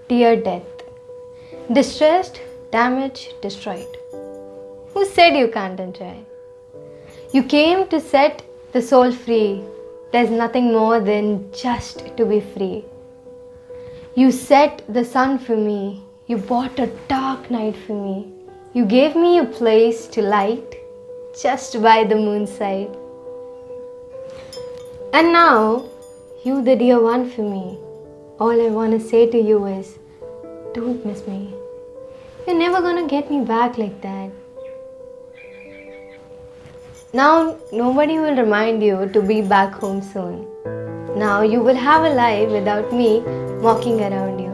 Dear death, distressed, damaged, destroyed. Who said you can't enjoy? You came to set the soul free. There's nothing more than just to be free. You set the sun for me. You bought a dark night for me. You gave me a place to light just by the moon's side. And now, you the dear one for me. All I want to say to you is, don't miss me. You're never gonna get me back like that. Now, nobody will remind you to be back home soon. Now you will have a life without me walking around you.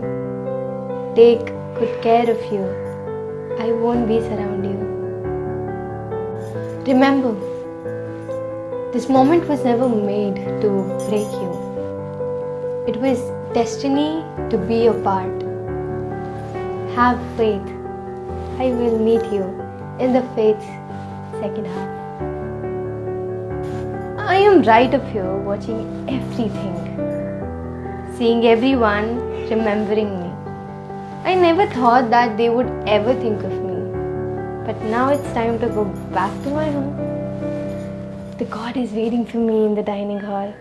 Take good care of you. I won't be surround you. Remember, this moment was never made to break you. It was destiny to be a part. Have faith. I will meet you in the faith's second half. I am right up here watching everything, seeing everyone remembering me. I never thought that they would ever think of me. But now it's time to go back to my home. The God is waiting for me in the dining hall.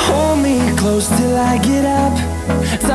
Hold me close till I get up.